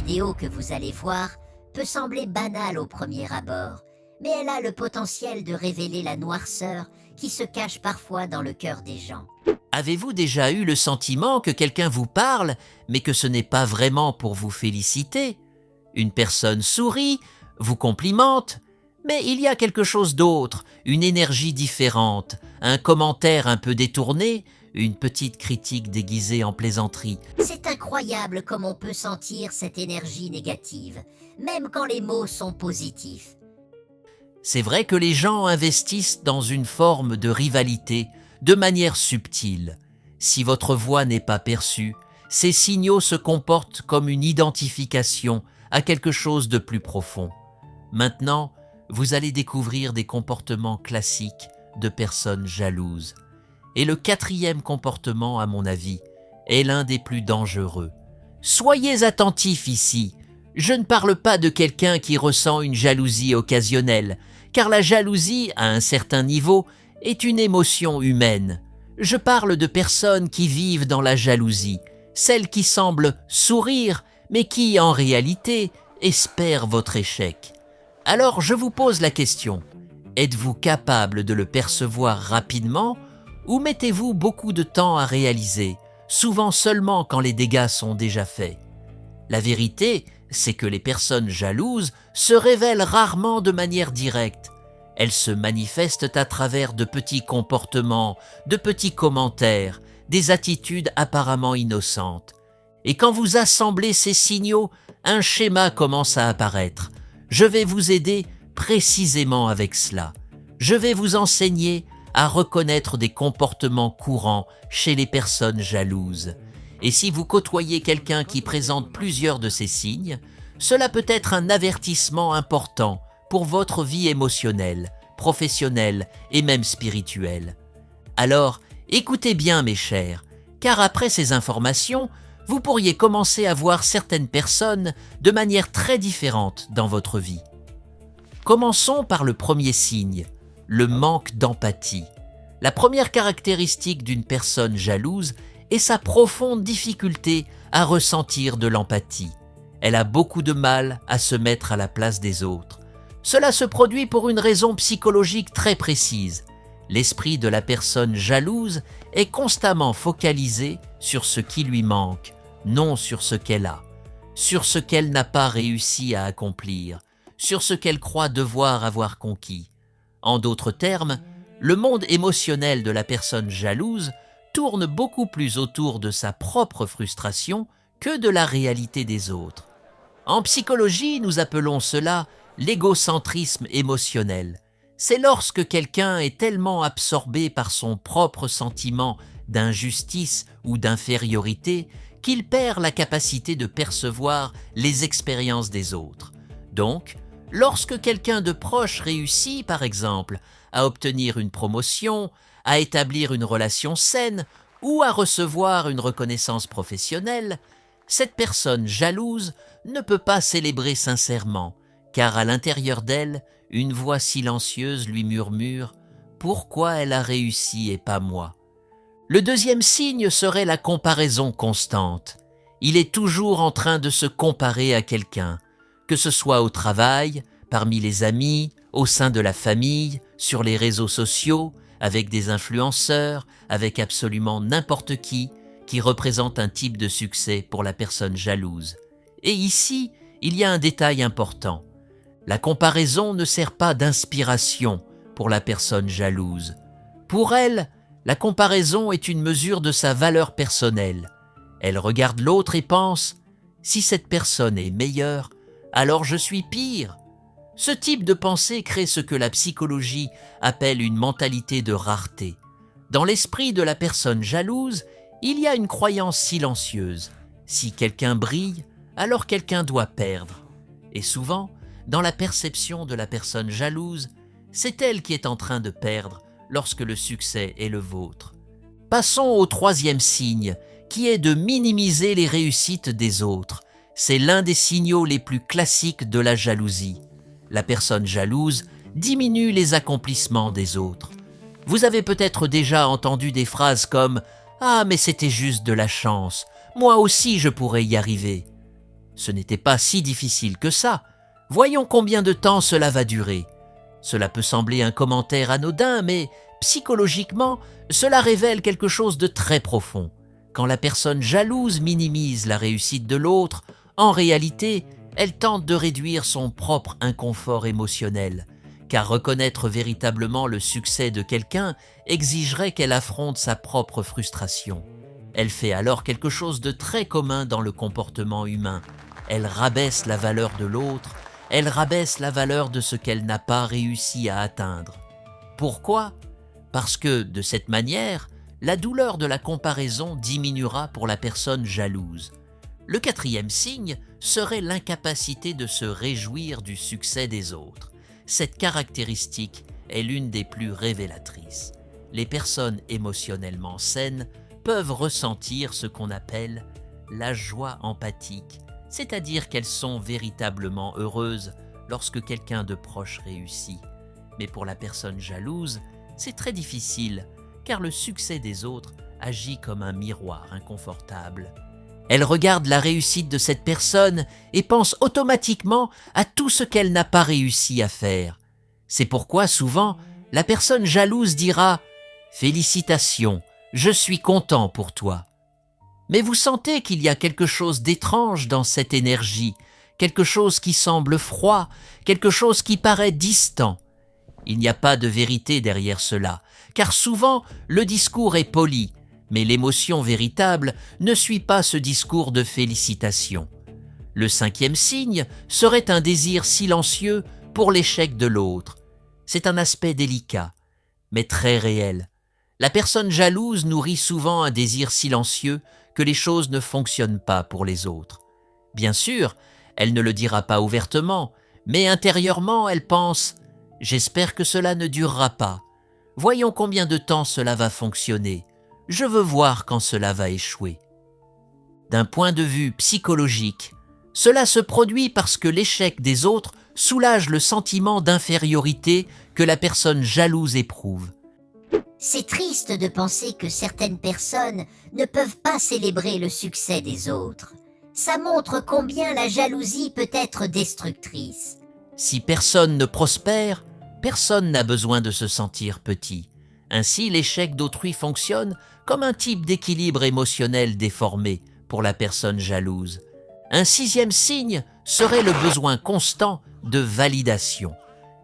vidéo que vous allez voir peut sembler banale au premier abord, mais elle a le potentiel de révéler la noirceur qui se cache parfois dans le cœur des gens. Avez-vous déjà eu le sentiment que quelqu'un vous parle, mais que ce n'est pas vraiment pour vous féliciter? Une personne sourit, vous complimente, mais il y a quelque chose d'autre, une énergie différente, un commentaire un peu détourné, une petite critique déguisée en plaisanterie. C'est incroyable comme on peut sentir cette énergie négative, même quand les mots sont positifs. C'est vrai que les gens investissent dans une forme de rivalité, de manière subtile. Si votre voix n'est pas perçue, ces signaux se comportent comme une identification à quelque chose de plus profond. Maintenant, vous allez découvrir des comportements classiques de personnes jalouses. Et le quatrième comportement, à mon avis, est l'un des plus dangereux. Soyez attentifs ici. Je ne parle pas de quelqu'un qui ressent une jalousie occasionnelle, car la jalousie, à un certain niveau, est une émotion humaine. Je parle de personnes qui vivent dans la jalousie, celles qui semblent sourire, mais qui, en réalité, espèrent votre échec. Alors je vous pose la question, êtes-vous capable de le percevoir rapidement ou mettez-vous beaucoup de temps à réaliser, souvent seulement quand les dégâts sont déjà faits? La vérité, c'est que les personnes jalouses se révèlent rarement de manière directe. Elles se manifestent à travers de petits comportements, de petits commentaires, des attitudes apparemment innocentes. Et quand vous assemblez ces signaux, un schéma commence à apparaître. Je vais vous aider précisément avec cela. Je vais vous enseigner à reconnaître des comportements courants chez les personnes jalouses. Et si vous côtoyez quelqu'un qui présente plusieurs de ces signes, cela peut être un avertissement important pour votre vie émotionnelle, professionnelle et même spirituelle. Alors, écoutez bien mes chers, car après ces informations, vous pourriez commencer à voir certaines personnes de manière très différente dans votre vie. Commençons par le premier signe, le manque d'empathie. La première caractéristique d'une personne jalouse est sa profonde difficulté à ressentir de l'empathie. Elle a beaucoup de mal à se mettre à la place des autres. Cela se produit pour une raison psychologique très précise. L'esprit de la personne jalouse est constamment focalisé sur ce qui lui manque, non sur ce qu'elle a, sur ce qu'elle n'a pas réussi à accomplir, sur ce qu'elle croit devoir avoir conquis. En d'autres termes, le monde émotionnel de la personne jalouse tourne beaucoup plus autour de sa propre frustration que de la réalité des autres. En psychologie, nous appelons cela l'égocentrisme émotionnel. C'est lorsque quelqu'un est tellement absorbé par son propre sentiment d'injustice ou d'infériorité qu'il perd la capacité de percevoir les expériences des autres. Donc, lorsque quelqu'un de proche réussit, par exemple, à obtenir une promotion, à établir une relation saine ou à recevoir une reconnaissance professionnelle, cette personne jalouse ne peut pas célébrer sincèrement, car à l'intérieur d'elle, une voix silencieuse lui murmure « Pourquoi elle a réussi et pas moi ?» Le deuxième signe serait la comparaison constante. Il est toujours en train de se comparer à quelqu'un, que ce soit au travail, parmi les amis, au sein de la famille, sur les réseaux sociaux, avec des influenceurs, avec absolument n'importe qui représente un type de succès pour la personne jalouse. Et ici, il y a un détail important. La comparaison ne sert pas d'inspiration pour la personne jalouse. Pour elle, la comparaison est une mesure de sa valeur personnelle. Elle regarde l'autre et pense « Si cette personne est meilleure, alors je suis pire ». Ce type de pensée crée ce que la psychologie appelle une mentalité de rareté. Dans l'esprit de la personne jalouse, il y a une croyance silencieuse. Si quelqu'un brille, alors quelqu'un doit perdre. Et souvent, dans la perception de la personne jalouse, c'est elle qui est en train de perdre lorsque le succès est le vôtre. Passons au troisième signe, qui est de minimiser les réussites des autres. C'est l'un des signaux les plus classiques de la jalousie. La personne jalouse diminue les accomplissements des autres. Vous avez peut-être déjà entendu des phrases comme « Ah, mais c'était juste de la chance, moi aussi je pourrais y arriver ». Ce n'était pas si difficile que ça. Voyons combien de temps cela va durer. Cela peut sembler un commentaire anodin, mais psychologiquement, cela révèle quelque chose de très profond. Quand la personne jalouse minimise la réussite de l'autre, en réalité, elle tente de réduire son propre inconfort émotionnel, car reconnaître véritablement le succès de quelqu'un exigerait qu'elle affronte sa propre frustration. Elle fait alors quelque chose de très commun dans le comportement humain. Elle rabaisse la valeur de l'autre, elle rabaisse la valeur de ce qu'elle n'a pas réussi à atteindre. Pourquoi ? Parce que, de cette manière, la douleur de la comparaison diminuera pour la personne jalouse. Le quatrième signe serait l'incapacité de se réjouir du succès des autres. Cette caractéristique est l'une des plus révélatrices. Les personnes émotionnellement saines peuvent ressentir ce qu'on appelle la joie empathique, c'est-à-dire qu'elles sont véritablement heureuses lorsque quelqu'un de proche réussit. Mais pour la personne jalouse, c'est très difficile, car le succès des autres agit comme un miroir inconfortable. Elle regarde la réussite de cette personne et pense automatiquement à tout ce qu'elle n'a pas réussi à faire. C'est pourquoi souvent, la personne jalouse dira « Félicitations, je suis content pour toi ». Mais vous sentez qu'il y a quelque chose d'étrange dans cette énergie, quelque chose qui semble froid, quelque chose qui paraît distant. Il n'y a pas de vérité derrière cela, car souvent le discours est poli, mais l'émotion véritable ne suit pas ce discours de félicitations. Le cinquième signe serait un désir silencieux pour l'échec de l'autre. C'est un aspect délicat, mais très réel. La personne jalouse nourrit souvent un désir silencieux que les choses ne fonctionnent pas pour les autres. Bien sûr, elle ne le dira pas ouvertement, mais intérieurement elle pense « J'espère que cela ne durera pas. Voyons combien de temps cela va fonctionner. Je veux voir quand cela va échouer. » D'un point de vue psychologique, cela se produit parce que l'échec des autres soulage le sentiment d'infériorité que la personne jalouse éprouve. C'est triste de penser que certaines personnes ne peuvent pas célébrer le succès des autres. Ça montre combien la jalousie peut être destructrice. Si personne ne prospère, personne n'a besoin de se sentir petit. Ainsi, l'échec d'autrui fonctionne comme un type d'équilibre émotionnel déformé pour la personne jalouse. Un sixième signe serait le besoin constant de validation.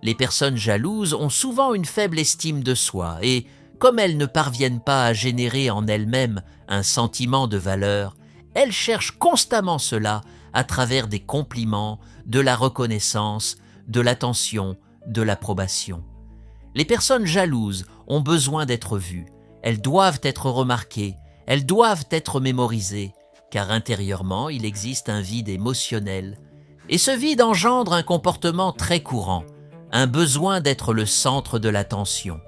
Les personnes jalouses ont souvent une faible estime de soi et, comme elles ne parviennent pas à générer en elles-mêmes un sentiment de valeur, elles cherchent constamment cela à travers des compliments, de la reconnaissance, de l'attention, de l'approbation. Les personnes jalouses ont besoin d'être vues, elles doivent être remarquées, elles doivent être mémorisées, car intérieurement il existe un vide émotionnel. Et ce vide engendre un comportement très courant, un besoin d'être le centre de l'attention.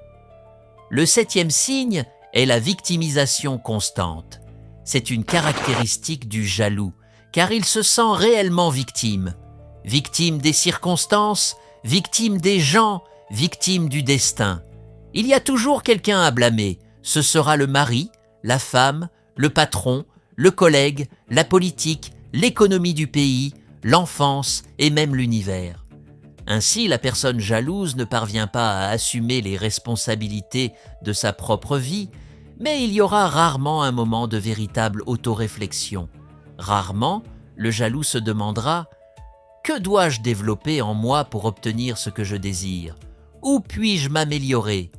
Le septième signe est la victimisation constante. C'est une caractéristique du jaloux, car il se sent réellement victime. Victime des circonstances, victime des gens, victime du destin. Il y a toujours quelqu'un à blâmer. Ce sera le mari, la femme, le patron, le collègue, la politique, l'économie du pays, l'enfance et même l'univers. Ainsi, la personne jalouse ne parvient pas à assumer les responsabilités de sa propre vie, mais il y aura rarement un moment de véritable autoréflexion. Rarement, le jaloux se demandera « Que dois-je développer en moi pour obtenir ce que je désire ? Où puis-je m'améliorer ?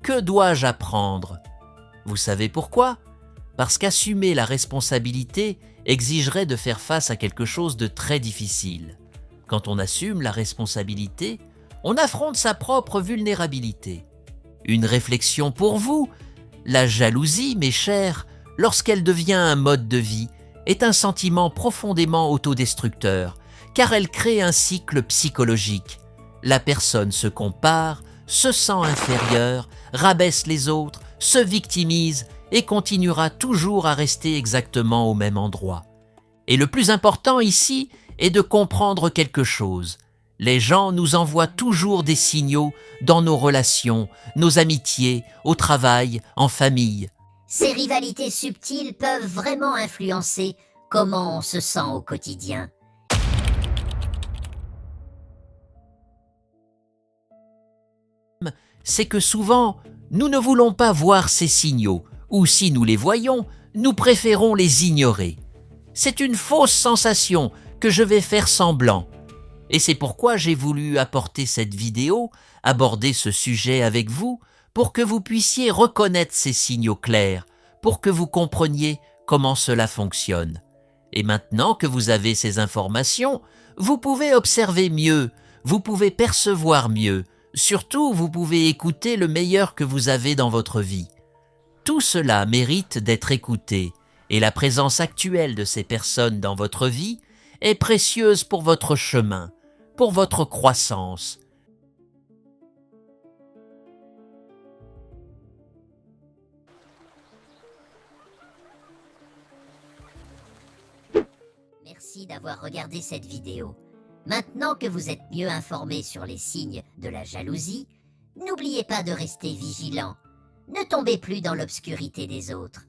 Que dois-je apprendre ?» Vous savez pourquoi ? Parce qu'assumer la responsabilité exigerait de faire face à quelque chose de très difficile. Quand on assume la responsabilité, on affronte sa propre vulnérabilité. Une réflexion pour vous, la jalousie, mes chers, lorsqu'elle devient un mode de vie, est un sentiment profondément autodestructeur, car elle crée un cycle psychologique. La personne se compare, se sent inférieure, rabaisse les autres, se victimise et continuera toujours à rester exactement au même endroit. Et le plus important ici est de comprendre quelque chose. Les gens nous envoient toujours des signaux dans nos relations, nos amitiés, au travail, en famille. Ces rivalités subtiles peuvent vraiment influencer comment on se sent au quotidien. c'est que souvent, nous ne voulons pas voir ces signaux, ou si nous les voyons, nous préférons les ignorer. C'est une fausse sensation que je vais faire semblant. Et c'est pourquoi j'ai voulu apporter cette vidéo, aborder ce sujet avec vous, pour que vous puissiez reconnaître ces signaux clairs, pour que vous compreniez comment cela fonctionne. Et maintenant que vous avez ces informations, vous pouvez observer mieux, vous pouvez percevoir mieux, surtout vous pouvez écouter le meilleur que vous avez dans votre vie. Tout cela mérite d'être écouté, et la présence actuelle de ces personnes dans votre vie est précieuse pour votre chemin, pour votre croissance. Merci d'avoir regardé cette vidéo. Maintenant que vous êtes mieux informé sur les signes de la jalousie, n'oubliez pas de rester vigilant. Ne tombez plus dans l'obscurité des autres.